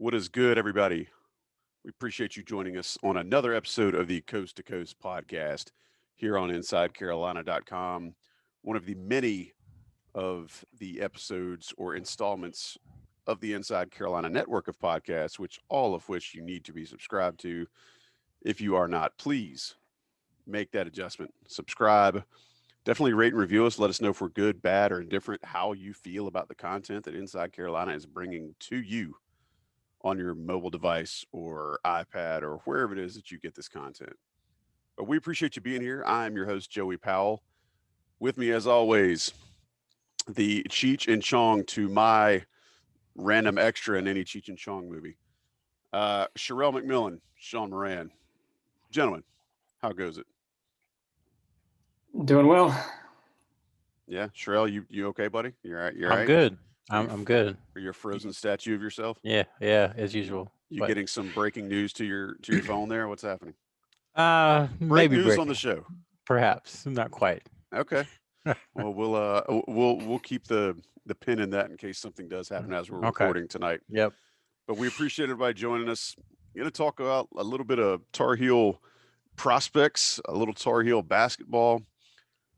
What is good, everybody? We appreciate you joining us on another episode of the Coast to Coast podcast here on InsideCarolina.com. One of the many of the episodes or installments of the Inside Carolina network of podcasts, all of which you need to be subscribed to. If you are not, please make that adjustment. Subscribe. Definitely rate and review us. Let us know if we're good, bad, or indifferent, how you feel about the content that Inside Carolina is bringing to you on your mobile device or iPad or wherever it is that you get this content. But we appreciate you being here. I am your host, Joey Powell. With me, as always, the Cheech and Chong to my random extra in any Cheech and Chong movie. Sherrell McMillan, Sean Moran. Gentlemen, how goes it? Doing well. Yeah, Sherrell, you okay, buddy? You're all right. You're all I'm right. good. Are you, I'm good. are you a frozen statue of yourself? Yeah, as usual. You But getting some breaking news to your phone there? What's happening? Break maybe news on the breaking. show. Perhaps. Not quite. Okay. Well, we'll keep the pin in that in case something does happen as we're Okay. recording tonight. Yep. But we appreciate everybody joining us. Going to talk about a little bit of Tar Heel prospects, a little Tar Heel basketball.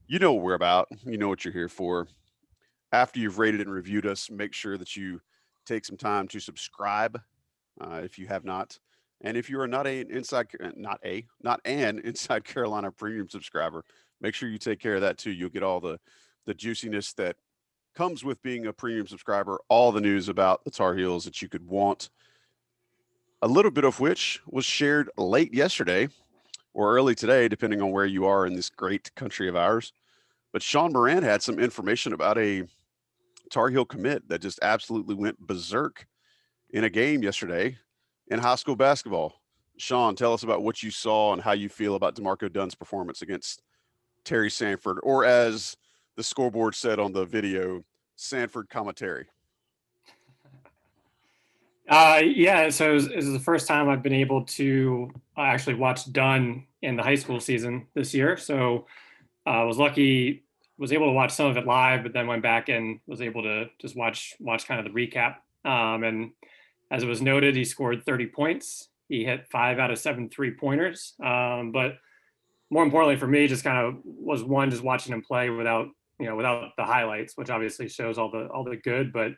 You know what we're about. You know what you're here for. After you've rated and reviewed us, make sure that you take some time to subscribe if you have not. And if you are not an Inside Carolina premium subscriber, make sure you take care of that too. You'll get all the juiciness that comes with being a premium subscriber, all the news about the Tar Heels that you could want, a little bit of which was shared late yesterday or early today, depending on where you are in this great country of ours. But Sean Moran had some information about a Tar Heel commit that just absolutely went berserk in a game yesterday in high school basketball. Sean, tell us about what you saw and how you feel about D'Marco Dunn's performance against Terry Sanford, or as the scoreboard said on the video, Sanford commentary. Yeah, so it was the first time I've been able to actually watch Dunn in the high school season this year. So I was lucky, was able to watch some of it live, but then went back and was able to just watch kind of the recap. And as it was noted, he scored 30 points. He hit 5 out of 7 3-pointers. But more importantly for me, just kind of was one just watching him play without the highlights, which obviously shows all the good, but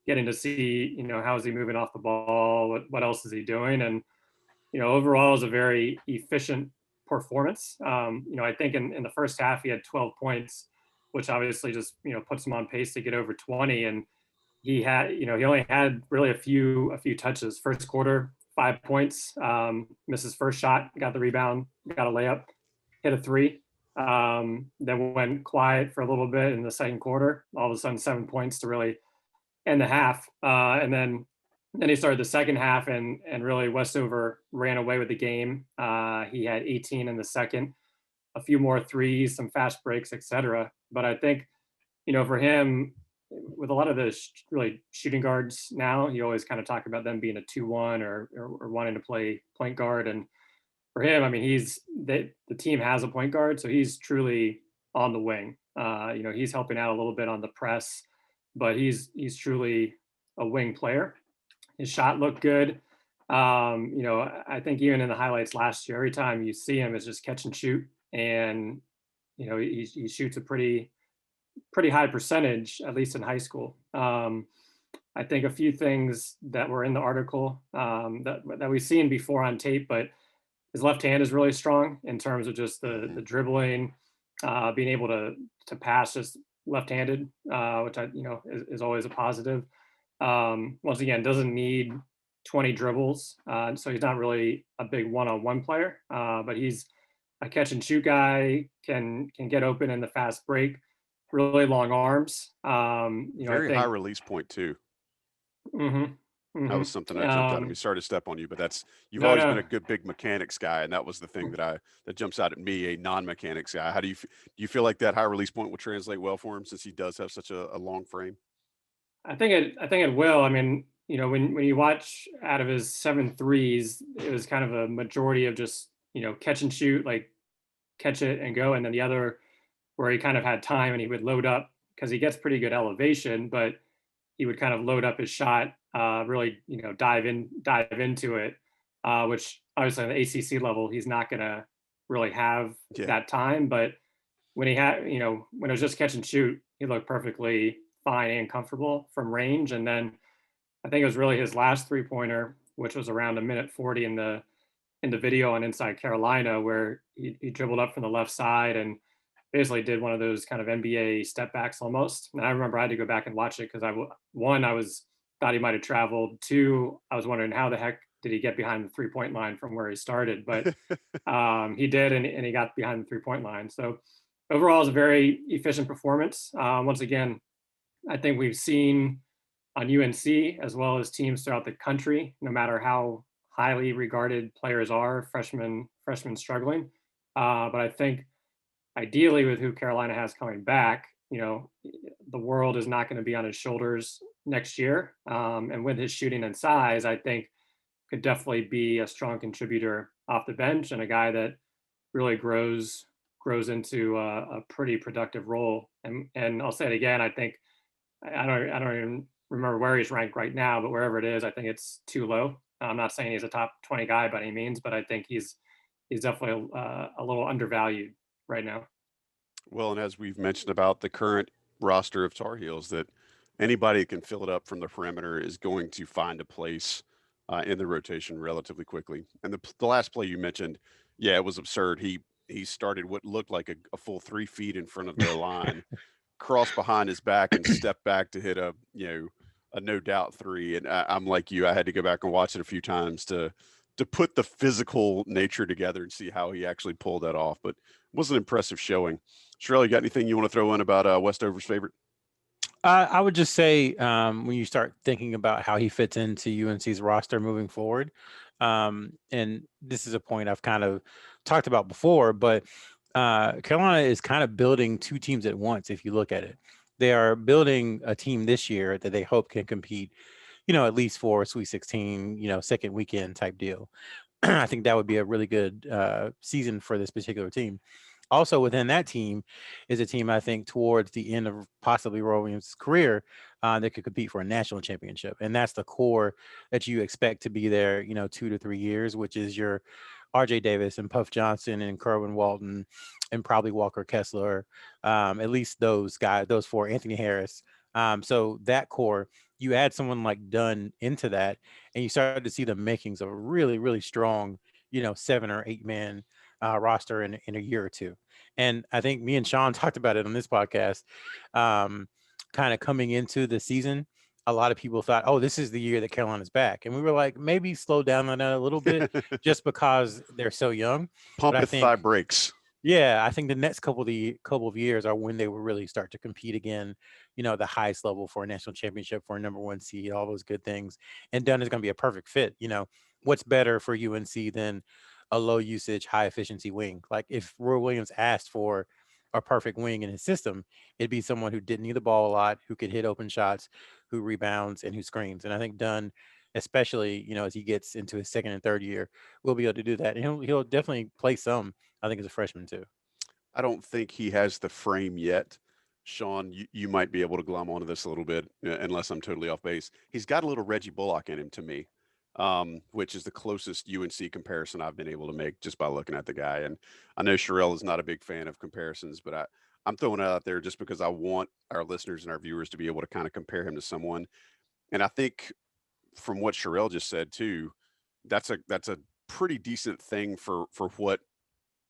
getting to see how is he moving off the ball, what else is he doing, and overall is a very efficient performance. I think in the first half he had 12 points, which obviously just puts him on pace to get over 20, and he only had really a few touches. First quarter, 5 points, missed his first shot, got the rebound, got a layup, hit a three. Then went quiet for a little bit in the second quarter. All of a sudden, 7 points to really end the half. And then he started the second half, and really Westover ran away with the game. He had 18 in the second, a few more threes, some fast breaks, etc. But I think, for him, with a lot of the really shooting guards now, you always kind of talk about them being a 2-1 or wanting to play point guard. And for him, I mean, the team has a point guard, so he's truly on the wing. He's helping out a little bit on the press, but he's truly a wing player. His shot looked good. I think even in the highlights last year, every time you see him, it's just catch and shoot, and he shoots a pretty high percentage, at least in high school. I think a few things that were in the article that we've seen before on tape, but his left hand is really strong in terms of just the dribbling, being able to pass just left-handed, which is always a positive. Once again, doesn't need 20 dribbles, so he's not really a big one-on-one player, but he's a catch and shoot guy, can get open in the fast break, really long arms. Very high release point too. Mm-hmm. That was something that jumped out at me. Sorry to step on you, but you've No, always no. been a good big mechanics guy, and that was the thing that jumps out at me, a non-mechanics guy. How do you feel like that high release point will translate well for him since he does have such a long frame? I think it will. I mean, when you watch out of his 7 threes, it was kind of a majority of just catch and shoot, like catch it and go, and then the other where he kind of had time and he would load up because he gets pretty good elevation, but he would kind of load up his shot, really, dive into it, which obviously on the ACC level, he's not going to really have that time. But when he had, when it was just catch and shoot, he looked perfectly fine and comfortable from range. And then I think it was really his last 3-pointer, which was around a minute 40 in the video on Inside Carolina, where he dribbled up from the left side and basically did one of those kind of NBA step backs almost. And I remember I had to go back and watch it because I thought he might have traveled. Two, I was wondering how the heck did he get behind the 3-point line from where he started, but he did, and he got behind the 3-point line. So overall, it was a very efficient performance. Once again, I think we've seen on UNC as well as teams throughout the country, no matter how highly regarded players are, freshmen struggling. But I think ideally with who Carolina has coming back, the world is not going to be on his shoulders next year. And with his shooting and size, I think could definitely be a strong contributor off the bench and a guy that really grows into a pretty productive role. And I'll say it again, I think I don't even remember where he's ranked right now, but wherever it is, I think it's too low. I'm not saying he's a top 20 guy by any means, but I think he's definitely a little undervalued right now. Well, and as we've mentioned about the current roster of Tar Heels, that anybody that can fill it up from the perimeter is going to find a place in the rotation relatively quickly. And the last play you mentioned, yeah, it was absurd. He started what looked like a full 3 feet in front of their line, crossed behind his back, and stepped back to hit a no doubt 3. And I'm like you, I had to go back and watch it a few times to put the physical nature together and see how he actually pulled that off. But it was an impressive showing. Sherrell, you got anything you want to throw in about Westover's favorite? I would just say when you start thinking about how he fits into UNC's roster moving forward, and this is a point I've kind of talked about before, but Carolina is kind of building 2 teams at once. If you look at it, they are building a team this year that they hope can compete, at least for a Sweet 16, second weekend type deal. I think that would be a really good season for this particular team. Also within that team is a team I think towards the end of possibly Roy Williams' career that could compete for a national championship. And that's the core that you expect to be there, 2 to 3 years, which is your RJ Davis and Puff Johnson and Kerwin Walton and probably Walker Kessler, at least those guys, those 4, Anthony Harris. So that core, you add someone like Dunn into that, and you start to see the makings of a really, really strong, 7 or 8 man roster in a year or two. And I think me and Sean talked about it on this podcast, kind of coming into the season. A lot of people thought, oh, this is the year that Carolina's back. And we were like, maybe slow down on that a little bit just because they're so young. Pumpeth thy brakes. Yeah, I think the next couple of years are when they will really start to compete again, the highest level for a national championship, for a number 1 seed, all those good things. And Dunn is going to be a perfect fit. What's better for UNC than a low usage, high efficiency wing? Like if Roy Williams asked for a perfect wing in his system, it'd be someone who didn't need the ball a lot, who could hit open shots, who rebounds, and who screens. And I think Dunn, especially, as he gets into his second and third year, will be able to do that. And he'll definitely play some, I think, as a freshman too. I don't think he has the frame yet. Sean, you might be able to glom onto this a little bit, unless I'm totally off base. He's got a little Reggie Bullock in him to me, which is the closest UNC comparison I've been able to make just by looking at the guy. And I know Sherrell is not a big fan of comparisons, but I'm throwing it out there just because I want our listeners and our viewers to be able to kind of compare him to someone. And I think from what Sherrell just said too, that's a pretty decent thing for what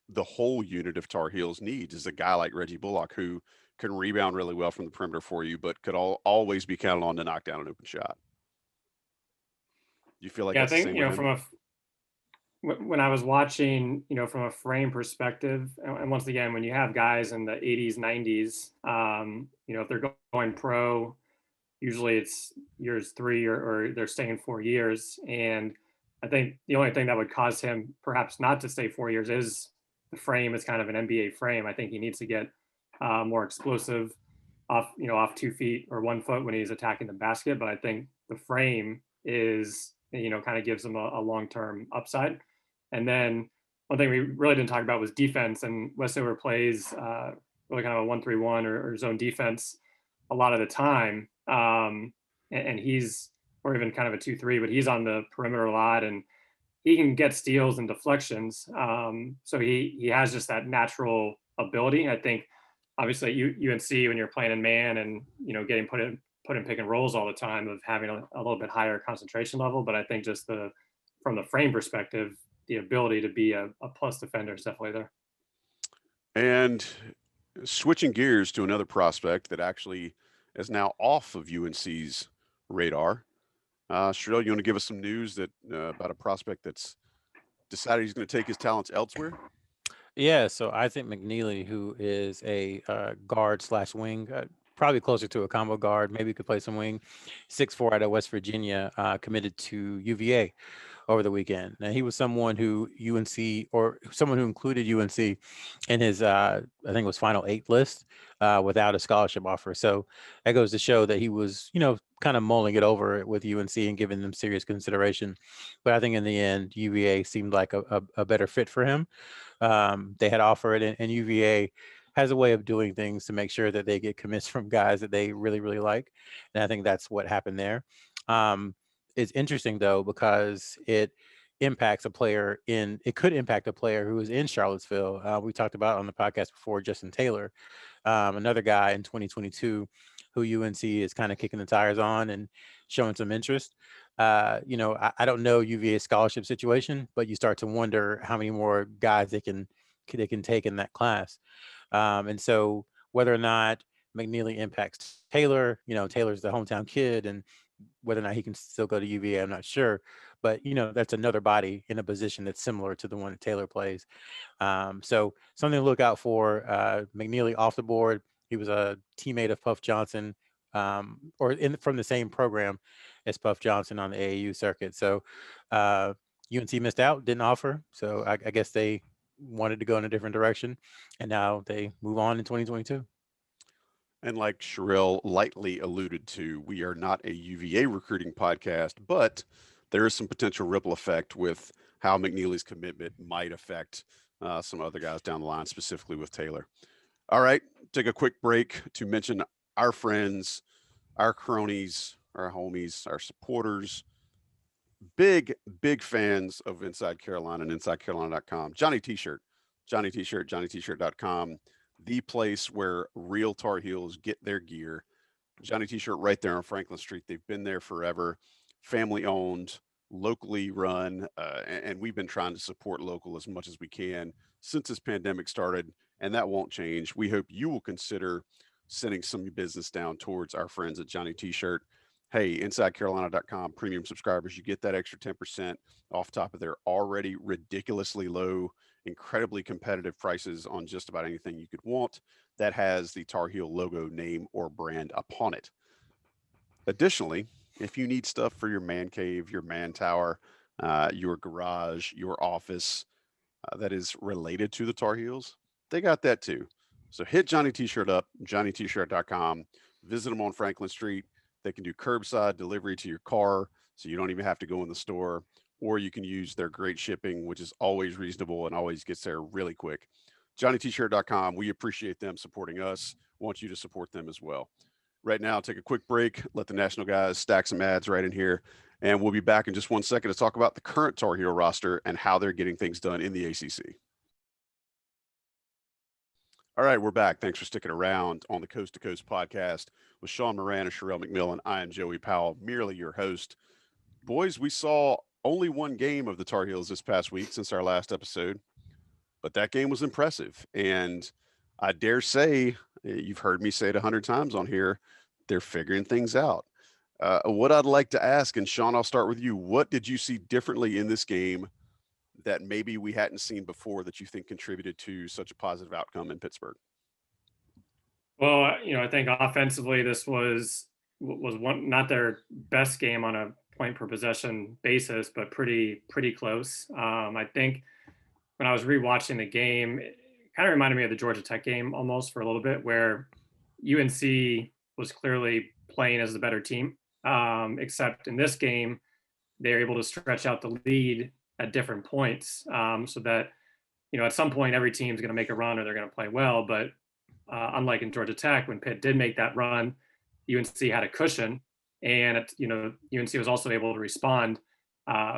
the whole unit of Tar Heels needs, is a guy like Reggie Bullock who can rebound really well from the perimeter for you, but could always be counted on to knock down an open shot. You feel like I that's the think, same with him? when I was watching, from a frame perspective, and once again, when you have guys in the 80s, 90s, if they're going pro, usually it's years 3 or they're staying 4 years. And I think the only thing that would cause him perhaps not to stay 4 years is the frame is kind of an NBA frame. I think he needs to get more explosive off 2 feet or 1 foot when he's attacking the basket. But I think the frame is, kind of gives him a long-term upside. And then one thing we really didn't talk about was defense, and Westover plays really kind of a 1-3-1 or zone defense a lot of the time. and he's, or even kind of a 2-3, but he's on the perimeter a lot, and he can get steals and deflections. So he has just that natural ability. I think obviously UNC, when you're playing in man and getting put in pick and rolls all the time, of having a little bit higher concentration level. But I think just from the frame perspective, the ability to be a plus defender is definitely there. And switching gears to another prospect that actually is now off of UNC's radar. Sherrell, you want to give us some news about a prospect that's decided he's going to take his talents elsewhere? Yeah, so Isaac McNeely, who is a guard/wing, probably closer to a combo guard, maybe could play some wing, 6'4" out of West Virginia, committed to UVA over the weekend. Now, he was someone who UNC, or someone who included UNC in his, I think it was final 8 list, without a scholarship offer. So that goes to show that he was, kind of mulling it over with UNC and giving them serious consideration. But I think in the end, UVA seemed like a better fit for him. They had offered, and UVA has a way of doing things to make sure that they get commits from guys that they really, really like. And I think that's what happened there. It's interesting though, because it could impact a player who is in Charlottesville. We talked about on the podcast before, Justin Taylor, another guy in 2022 who UNC is kind of kicking the tires on and showing some interest. I don't know UVA's scholarship situation, but you start to wonder how many more guys they can take in that class. And so whether or not McNeely impacts Taylor, Taylor's the hometown kid, and whether or not he can still go to UVA, I'm not sure. But, that's another body in a position that's similar to the one that Taylor plays. So something to look out for. McNeely off the board. He was a teammate of Puff Johnson, from the same program as Puff Johnson on the AAU circuit. So UNC missed out, didn't offer. So I guess they wanted to go in a different direction, and now they move on in 2022. And like Sherrell lightly alluded to, we are not a UVA recruiting podcast, but there is some potential ripple effect with how McNeely's commitment might affect some other guys down the line, specifically with Taylor. All right, take a quick break to mention our friends, our cronies, our homies, our supporters, big fans of Inside Carolina and InsideCarolina.com. Johnny T-shirt, JohnnyT-shirt.com, the place where real Tar Heels get their gear. Johnny T-shirt right there on Franklin Street. They've been there forever, family owned, locally run, and we've been trying to support local as much as we can since this pandemic started, and that won't change. We hope you will consider sending some business down towards our friends at Johnny T-shirt. Hey, InsideCarolina.com premium subscribers, you get that extra 10% off top of their already ridiculously low, incredibly competitive prices on just about anything you could want that has the Tar Heel logo, name, or brand upon it. Additionally, if you need stuff for your man cave, your man tower, your garage, your office that is related to the Tar Heels, they got that too. So hit Johnny T-shirt up, JohnnyT-shirt.com. Visit them on Franklin Street. They can do curbside delivery to your car, so you don't even have to go in the store, or you can use their great shipping, which is always reasonable and always gets there really quick. JohnnyT-shirt.com. We appreciate them supporting us. Want you to support them as well. Right now, take a quick break. Let the national guys stack some ads right in here, and we'll be back in just 1 second to talk about the current Tar Heel roster and how they're getting things done in the ACC. All right, we're back. Thanks for sticking around on the Coast to Coast podcast with Sean Moran and Sherrell McMillan. I am Joey Powell, merely your host. Boys, we saw only one game of the Tar Heels this past week since our last episode, but that game was impressive. And I dare say, you've heard me say it 100 times on here, they're figuring things out. What I'd like to ask, and Sean, I'll start with you. What did you see differently in this game that maybe we hadn't seen before that you think contributed to such a positive outcome in Pittsburgh? Well, I think offensively, this was one, not their best game on a point per possession basis, but pretty close. I think when I was rewatching the game, it kind of reminded me of the Georgia Tech game almost for a little bit, where UNC was clearly playing as the better team. Except in this game, they're able to stretch out the lead at different points, so that at some point every team's going to make a run or they're going to play well. But unlike in Georgia Tech, when Pitt did make that run, UNC had a cushion, And UNC was also able to respond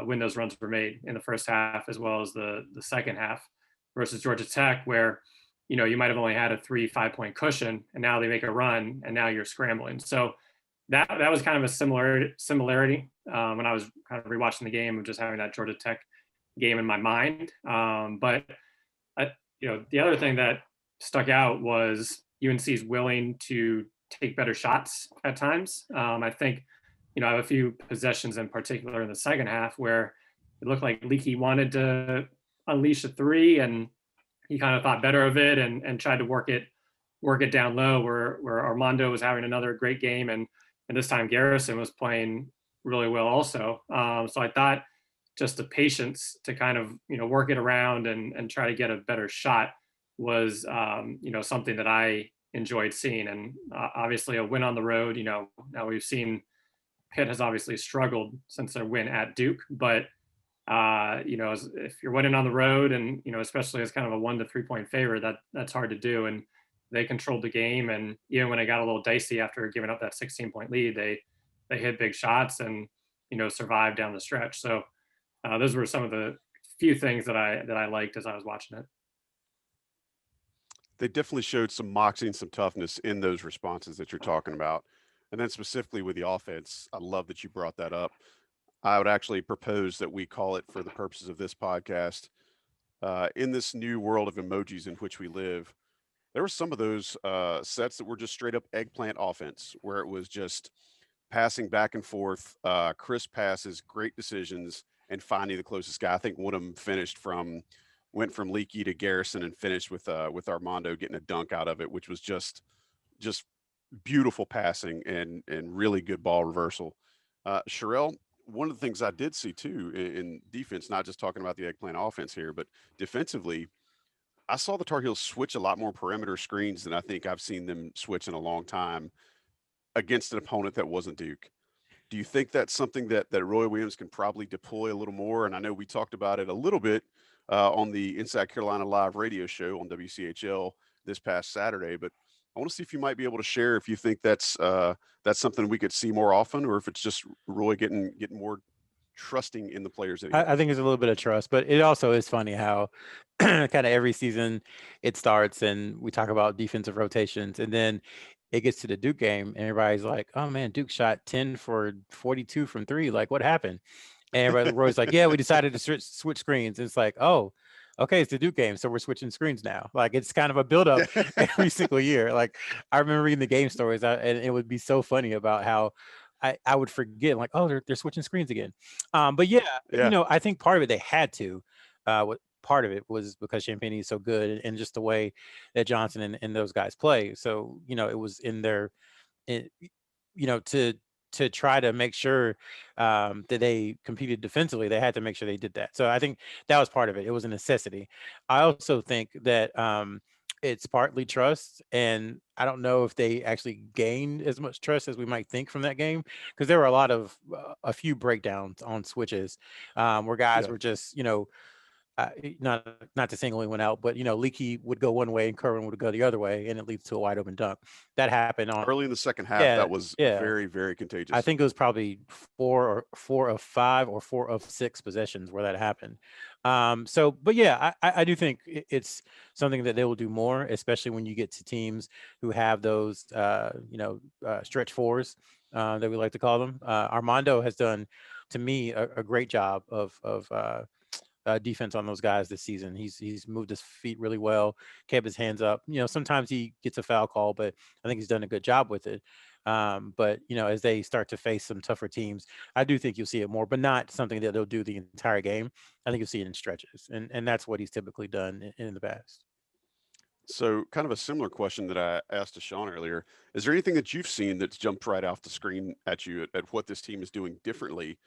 when those runs were made in the first half as well as the second half, versus Georgia Tech, where you might have only had a 3-5 point cushion, and now they make a run, and now you're scrambling. So that was kind of a similarity when I was kind of rewatching the game of just having that Georgia Tech game in my mind. But the other thing that stuck out was UNC's willing to take better shots at times. I think, I have a few possessions in particular in the second half where it looked like Leaky wanted to unleash a three, and he kind of thought better of it and tried to work it down low, where Armando was having another great game, and this time Garrison was playing really well also. So I thought just the patience to kind of work it around and try to get a better shot was something that I enjoyed seeing. And obviously a win on the road, now we've seen Pitt has obviously struggled since their win at Duke, but if you're winning on the road and especially as kind of a 1 to 3 point favorite, that's hard to do. And they controlled the game, and even when it got a little dicey after giving up that 16-point lead, they hit big shots and survived down the stretch. So those were some of the few things that I liked as I was watching it. They definitely showed some moxie and some toughness in those responses that you're talking about. And then specifically with the offense, I love that you brought that up. I would actually propose that we call it, for the purposes of this podcast, in this new world of emojis in which we live, there were some of those sets that were just straight up eggplant offense, where it was just passing back and forth, crisp passes, great decisions, and finding the closest guy. I think one of them went from Leaky to Garrison and finished with Armando getting a dunk out of it, which was just beautiful passing and really good ball reversal. Sherrell, one of the things I did see too in defense, not just talking about the eggplant offense here, but defensively, I saw the Tar Heels switch a lot more perimeter screens than I think I've seen them switch in a long time against an opponent that wasn't Duke. Do you think that's something that Roy Williams can probably deploy a little more? And I know we talked about it a little bit on the Inside Carolina Live radio show on WCHL this past Saturday, but I want to see if you might be able to share if you think that's something we could see more often, or if it's just Roy getting more trusting in the players that he has. I think it's a little bit of trust, but it also is funny how kind of every season it starts and we talk about defensive rotations, and then it gets to the Duke game and everybody's like, oh man, Duke shot 10 for 42 from three. Like, what happened? And Roy's like, yeah, we decided to switch screens. And it's like, oh, okay, it's the Duke game, so we're switching screens now. Like, it's kind of a buildup every single year. Like, I remember reading the game stories, and it would be so funny about how I would forget, like, oh, they're switching screens again. But yeah, I think part of it they had to. What part of it was because Champagne is so good, and just the way that Johnson and those guys play. So it was in their, to try to make sure that they competed defensively, they had to make sure they did that. So I think that was part of it. It was a necessity. I also think that it's partly trust, and I don't know if they actually gained as much trust as we might think from that game, because there were a few breakdowns on switches where guys were just not to single anyone out, but Leaky would go one way and Kerwin would go the other way, and it leads to a wide open dunk. That happened on early in the second half. That was very, very contagious. I think it was probably 4 of 5 or 4 of 6 possessions where that happened. But yeah, I do think it's something that they will do more, especially when you get to teams who have those stretch fours that we like to call them. Armando has done, to me, a great job of defense on those guys this season. He's moved his feet really well, kept his hands up. Sometimes he gets a foul call, but I think he's done a good job with it. But as they start to face some tougher teams, I do think you'll see it more, but not something that they'll do the entire game. I think you'll see it in stretches, and that's what he's typically done in the past. So kind of a similar question that I asked to Sean earlier. Is there anything that you've seen that's jumped right off the screen at you at what this team is doing differently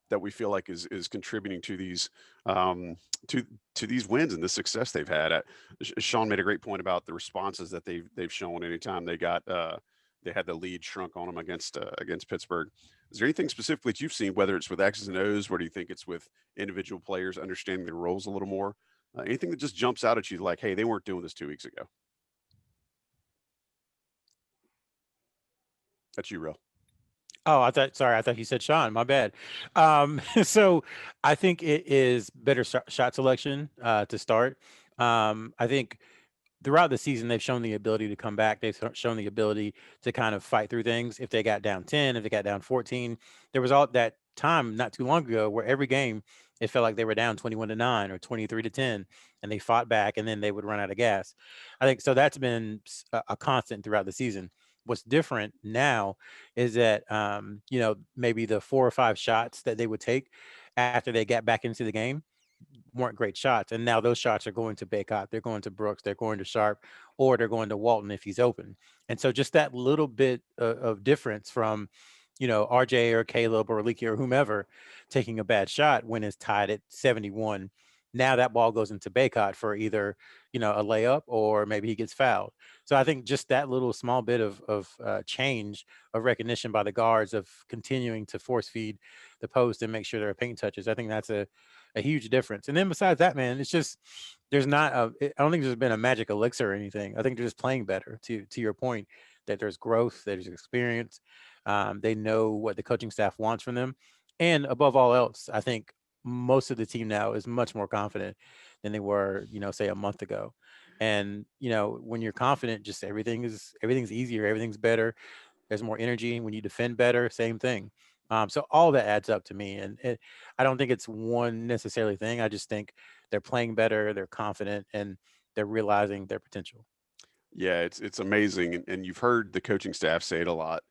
that we feel like is contributing to these to these wins and the success they've had? Sean made a great point about the responses that they've shown anytime they had the lead shrunk on them against Pittsburgh. Is there anything specifically that you've seen, whether it's with X's and O's, where do you think it's with individual players understanding their roles a little more? Anything that just jumps out at you like, hey, they weren't doing this 2 weeks ago? That's you, Real. Oh, sorry, I thought you said Sean. My bad. So I think it is better shot selection to start. I think throughout the season, they've shown the ability to come back. They've shown the ability to kind of fight through things. If they got down 10, if they got down 14, there was all that time not too long ago where every game it felt like they were down 21-9 or 23-10, and they fought back, and then they would run out of gas. I think so. That's been a constant throughout the season. What's different now is that maybe the 4 or 5 shots that they would take after they got back into the game weren't great shots. And now those shots are going to Baycott, they're going to Brooks, they're going to Sharp, or they're going to Walton if he's open. And so just that little bit of difference from, RJ or Caleb or Leaky or whomever taking a bad shot when it's tied at 71. Now that ball goes into Baycott for either, a layup or maybe he gets fouled. So I think just that little small bit of change of recognition by the guards of continuing to force feed the post and make sure there are paint touches. I think that's a huge difference. And then besides that, man, it's just I don't think there's been a magic elixir or anything. I think they're just playing better. To your point, that there's growth, there's experience. They know what the coaching staff wants from them, and above all else, I think most of the team now is much more confident than they were, say a month ago. And when you're confident, just everything's easier, everything's better. There's more energy when you defend better. Same thing. So all that adds up to me, and I don't think it's one necessarily thing. I just think they're playing better, they're confident, and they're realizing their potential. Yeah, it's amazing, and you've heard the coaching staff say it a lot,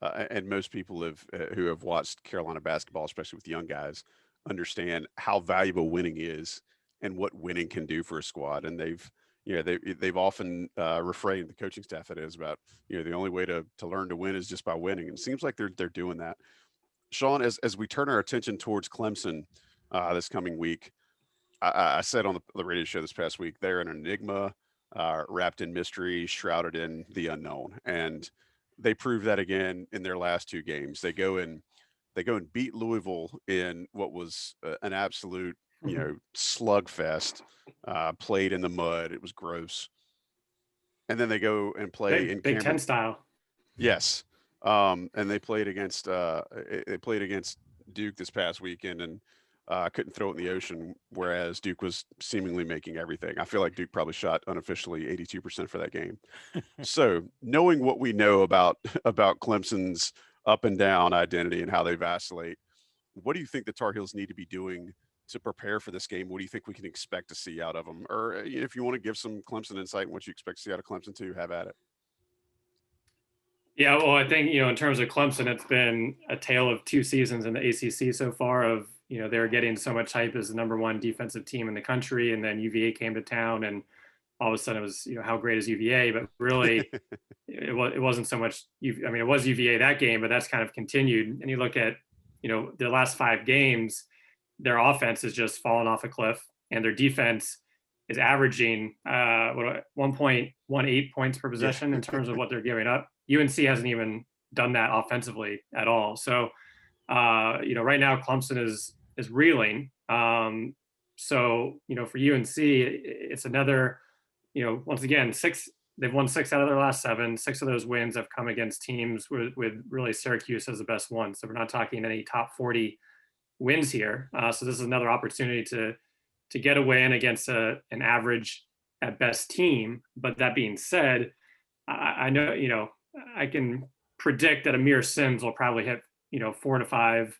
and most people who have watched Carolina basketball, especially with young guys, understand how valuable winning is and what winning can do for a squad. And they've often refrained the coaching staff that is about the only way to learn to win is just by winning, and it seems like they're doing that. Sean, as we turn our attention towards Clemson this coming week, I said on the radio show this past week, they're an enigma, wrapped in mystery, shrouded in the unknown, and they proved that again in their last 2 games. They go and beat Louisville in what was an absolute slugfest, played in the mud. It was gross, and then they go and play in Big Ten Cameron. style. Yes, and they played against Duke this past weekend and couldn't throw it in the ocean, whereas Duke was seemingly making everything. I feel like Duke probably shot unofficially 82% for that game. So, knowing what we know about about Clemson's up and down identity and how they vacillate, what do you think the Tar Heels need to be doing to prepare for this game? What do you think we can expect to see out of them? Or if you want to give some Clemson insight and what you expect to see out of Clemson too, have at it. Yeah, well, I think, in terms of Clemson, it's been a tale of 2 seasons in the ACC so far of, they're getting so much hype as the #1 defensive team in the country. And then UVA came to town and all of a sudden it was, how great is UVA? But really, it wasn't so much, it was UVA that game, but that's kind of continued. And you look at, their last 5 games, their offense has just fallen off a cliff and their defense is averaging 1.18 points per possession in terms of what they're giving up. UNC hasn't even done that offensively at all. So, right now Clemson is reeling. So, for UNC, it's another, once again, they've won 6 out of their last 7. 6 of those wins have come against teams with really Syracuse as the best one. So we're not talking any top 40 wins here. So this is another opportunity to get a win against an average at best team. But that being said, I know, I can predict that Amir Sims will probably hit, 4 to 5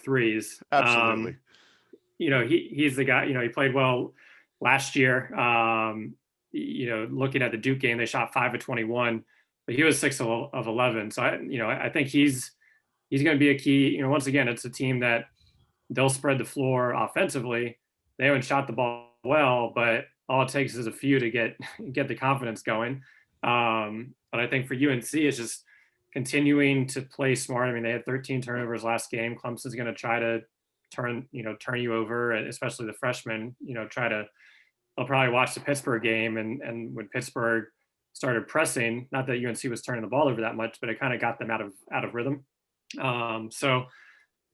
threes. Absolutely. He's the guy, he played well last year. Looking at the Duke game, they shot 5 of 21, but he was 6 of 11. So I think he's going to be a key. Once again, it's a team that they'll spread the floor offensively. They haven't shot the ball well, but all it takes is a few to get the confidence going. But I think for UNC, it's just continuing to play smart. I mean, they had 13 turnovers last game. Clemson's going to try to turn you over, and especially the freshmen. They'll probably watch the Pittsburgh game, and when Pittsburgh started pressing, not that UNC was turning the ball over that much, but it kind of got them out of rhythm. So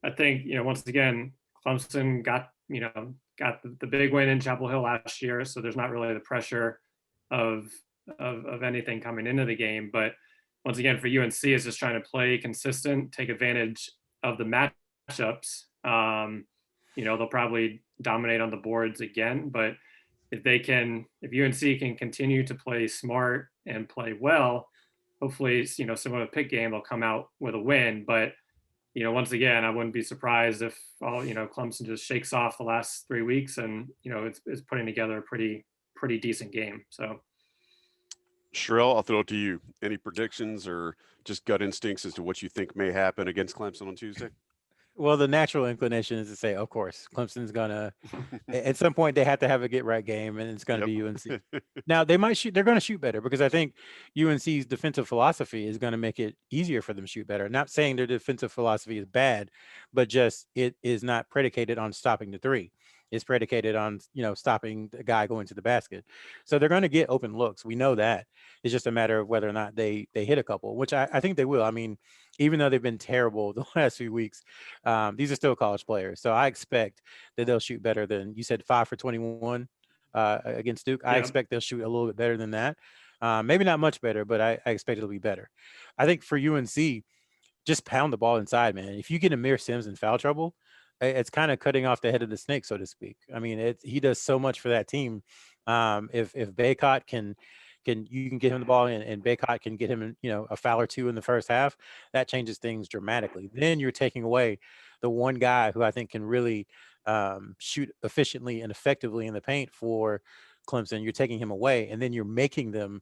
I think once again, Clemson got the big win in Chapel Hill last year, so there's not really the pressure of anything coming into the game. But once again, for UNC, is just trying to play consistent, take advantage of the matchups. They'll probably dominate on the boards again, but if UNC can continue to play smart and play well, hopefully, similar to Pitt game, they'll come out with a win. But, once again, I wouldn't be surprised if Clemson just shakes off the last 3 weeks and, it's putting together a pretty decent game. So. Sherrell, I'll throw it to you. Any predictions or just gut instincts as to what you think may happen against Clemson on Tuesday? Well, the natural inclination is to say, of course, Clemson's gonna at some point they have to have a get right game, and it's gonna be UNC. Now they might shoot; they're gonna shoot better because I think UNC's defensive philosophy is gonna make it easier for them to shoot better. Not saying their defensive philosophy is bad, but just it is not predicated on stopping the three. It's predicated on stopping the guy going to the basket. So they're going to get open looks. We know that. It's just a matter of whether or not they hit a couple, which I think they will. I mean, even though they've been terrible the last few weeks, these are still college players. So I expect that they'll shoot better than you said, 5 for 21 against Duke. I expect they'll shoot a little bit better than that. Maybe not much better, but I expect it'll be better. I think for UNC, just pound the ball inside, man. If you get Amir Sims in foul trouble, it's kind of cutting off the head of the snake, so to speak. I mean, he does so much for that team. If Baycott you can get him the ball and Baycott can get him a foul or two in the first half, that changes things dramatically. Then you're taking away the one guy who I think can really shoot efficiently and effectively in the paint for Clemson. You're taking him away, and then you're making them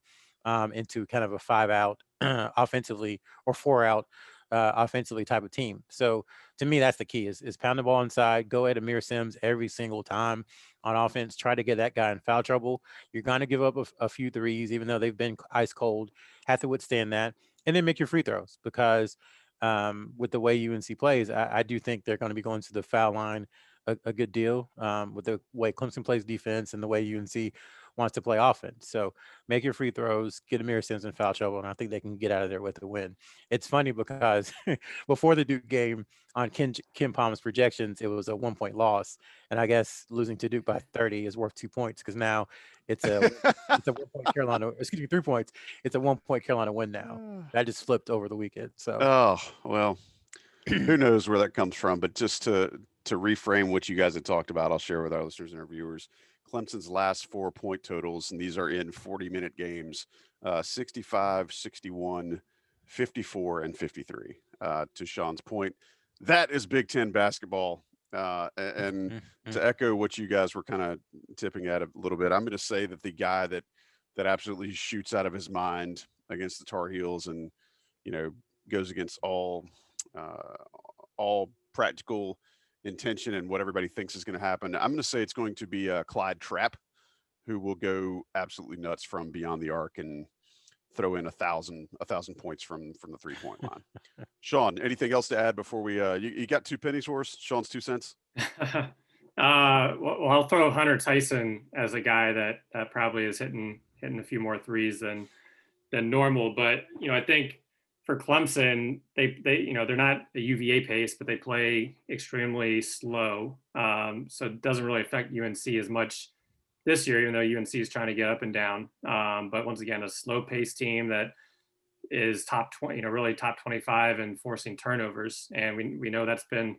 into kind of a 5-out offensively or 4-out offensively type of team. So to me, that's the key is pound the ball inside, go at Amir Sims every single time on offense, try to get that guy in foul trouble. You're going to give up a few threes, even though they've been ice cold, have to withstand that, and then make your free throws because with the way UNC plays, I do think they're going to be going to the foul line a good deal with the way Clemson plays defense and the way UNC wants to play offense. So make your free throws, get Amir Sims in foul trouble, and I think they can get out of there with a win. It's funny because before the Duke game on Kim Palm's projections, it was a 1-point loss, and I guess losing to Duke by 30 is worth 2 points because now it's a 1-point Carolina. Excuse me, 3 points. It's a 1-point Carolina win now. That just flipped over the weekend. So well, who knows where that comes from? But just to reframe what you guys had talked about, I'll share with our listeners and our viewers. Clemson's last 4-point totals, and these are in 40-minute games, 65, 61, 54, and 53. To Sean's point, that is Big Ten basketball. And to echo what you guys were kind of tipping at a little bit, I'm going to say that the guy that absolutely shoots out of his mind against the Tar Heels and, goes against all practical intention and what everybody thinks is going to happen. I'm going to say it's going to be Clyde Trapp, who will go absolutely nuts from beyond the arc and throw in 1,000 points from the 3-point line. Sean, anything else to add before we you got 2 pennies for us? Sean's 2 cents. Well, I'll throw Hunter Tyson as a guy that probably is hitting a few more threes than normal. But I think for Clemson, they they're not a UVA pace, but they play extremely slow. So it doesn't really affect UNC as much this year, even though UNC is trying to get up and down. But once again, a slow pace team that is top 20, really top 25 and forcing turnovers. And we know that's been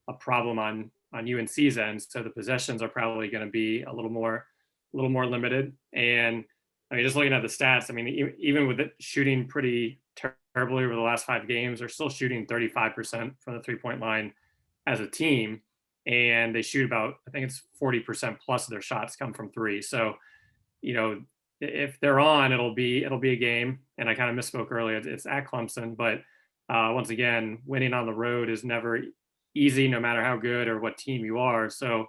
a problem on UNC's end. So the possessions are probably going to be a little more limited. And I mean, just looking at the stats, I mean, even with it shooting pretty terribly over the last 5 games, they're still shooting 35% from the 3-point line as a team. And they shoot about, I think it's 40% plus of their shots come from 3. So, if they're on, it'll be a game. And I kind of misspoke earlier. It's at Clemson, but once again, winning on the road is never easy, no matter how good or what team you are. So,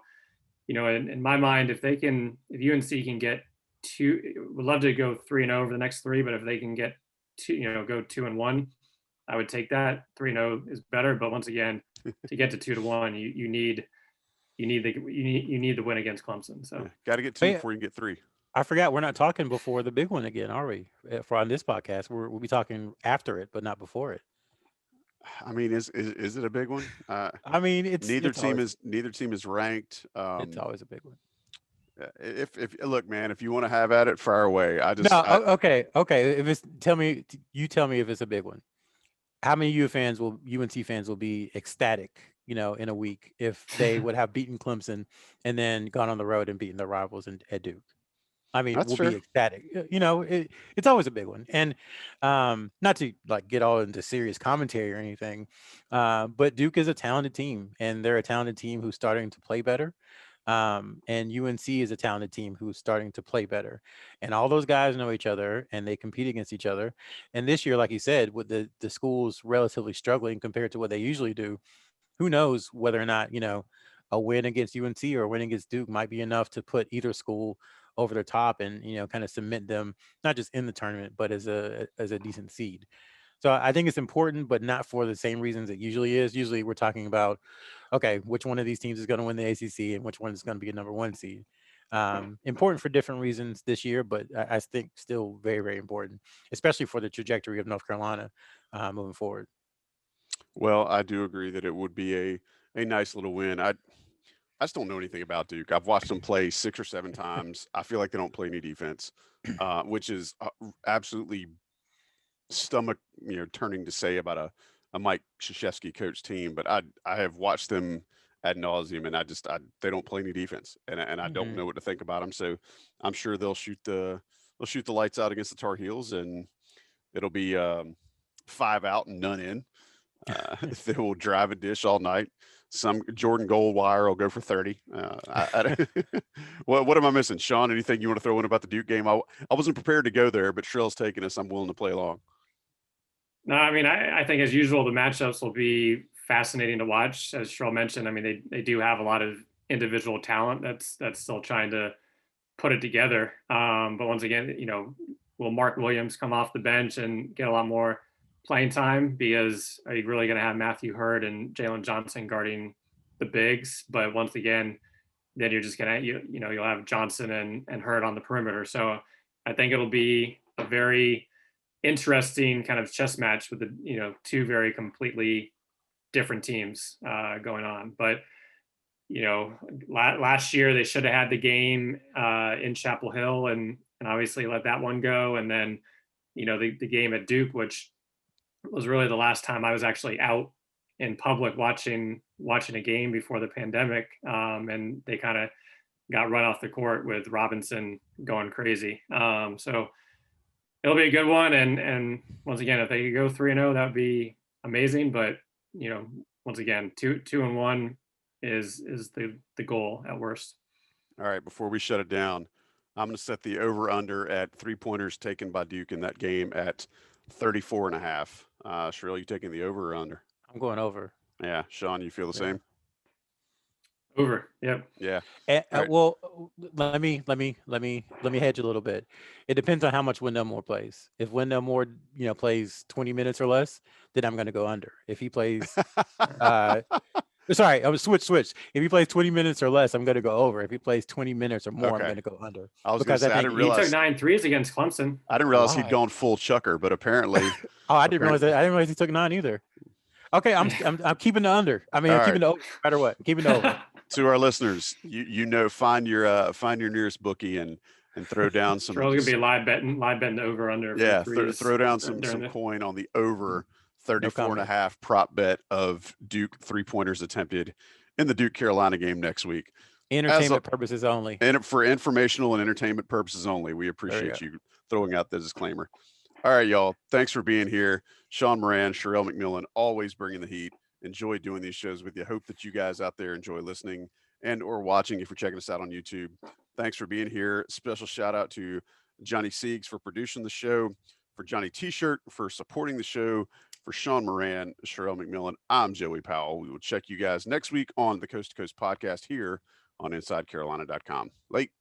in my mind, if UNC can get 2, would love to go 3-0 over the next 3, but if they can get 2, go 2-1, I would take that. 3-0 is better, but once again, to get to 2-1, you need the win against Clemson. So got to get 2 before you get 3. I forgot we're not talking before the big one again, are we? For on this podcast, we'll be talking after it, but not before it. I mean, is it a big one? I mean, neither team is ranked. It's always a big one. If look, man, if you want to have at it, fire away. No, okay. If it's you tell me if it's a big one. How many UNC fans will be ecstatic, in a week if they would have beaten Clemson and then gone on the road and beaten their rivals at Duke? I mean, That's we'll be fair. ecstatic. It's always a big one. And not to like get all into serious commentary or anything, but Duke is a talented team, and they're a talented team who's starting to play better. And UNC is a talented team who's starting to play better. And all those guys know each other and they compete against each other. And this year, like you said, with the schools relatively struggling compared to what they usually do, who knows whether or not, a win against UNC or a win against Duke might be enough to put either school over the top and, kind of cement them not just in the tournament, but as a decent seed. So I think it's important, but not for the same reasons it usually is. Usually we're talking about, okay, which one of these teams is going to win the ACC and which one is going to be a number one seed. Important for different reasons this year, but I think still very, very important, especially for the trajectory of North Carolina moving forward. Well, I do agree that it would be a nice little win. I just don't know anything about Duke. I've watched them play 6 or 7 times. I feel like they don't play any defense, which is absolutely stomach turning to say about a Mike Krzyzewski coach team. But I have watched them ad nauseum, and they don't play any defense, and I don't know what to think about them. So I'm sure they'll shoot the lights out against the Tar Heels, and it'll be 5 out and none in. They will drive a dish all night. Some Jordan Goldwire will go for 30. What am I missing, Sean? Anything you want to throw in about the Duke game? I wasn't prepared to go there, but Sherrell's taking us. I'm willing to play along. No, I mean, I think as usual, the matchups will be fascinating to watch. As Sherrell mentioned, I mean, they do have a lot of individual talent that's still trying to put it together. But once again, will Mark Williams come off the bench and get a lot more playing time? Because are you really going to have Matthew Hurd and Jalen Johnson guarding the bigs? But once again, then you're just going to, you'll have Johnson and Hurd on the perimeter. So I think it'll be a very interesting kind of chess match with the, two very completely different teams going on. But, last year they should have had the game in Chapel Hill and obviously let that one go. And then, the game at Duke, which was really the last time I was actually out in public watching a game before the pandemic. And they kind of got run off the court with Robinson going crazy. So it'll be a good one. And once again, if they could go 3-0, that would be amazing. But, once again, 2-1 is the goal at worst. All right. Before we shut it down, I'm going to set the over under at 3-pointers taken by Duke in that game at 34.5. Sherrell, you taking the over or under? I'm going over. Yeah. Sean, you feel the same? Over. Yep. Yeah. Right. Well, let me hedge a little bit. It depends on how much Wendell Moore plays. If Wendell Moore, plays 20 minutes or less, then I'm going to go under. If he plays, sorry, I was switch. If he plays 20 minutes or less, I'm going to go over. If he plays 20 minutes or more, I'm going to go under. I was because I didn't realize he took 9 threes against Clemson. I didn't realize he'd gone full chucker, but apparently. I didn't realize that. I didn't realize he took 9 either. Okay, I'm keeping the under. I mean, I'm keeping the over no matter what. I'm keeping the over. To our listeners, find your nearest bookie and throw down some. Sherrell's gonna be live betting over under. Yeah, throw down some coin on the over 34.5 prop bet of Duke 3-pointers attempted in the Duke Carolina game next week. Entertainment purposes only. And for informational and entertainment purposes only. We appreciate you throwing out the disclaimer. All right, y'all. Thanks for being here. Sean Moran, Sherrell McMillan, always bringing the heat. Enjoy doing these shows with you. Hope that you guys out there enjoy listening and or watching if you're checking us out on YouTube. Thanks for being here. Special shout out to Johnny Siegs for producing the show, for Johnny T-Shirt for supporting the show, for Sean Moran, Sherrell McMillan. I'm Joey Powell. We will check you guys next week on the Coast to Coast podcast here on InsideCarolina.com. Late.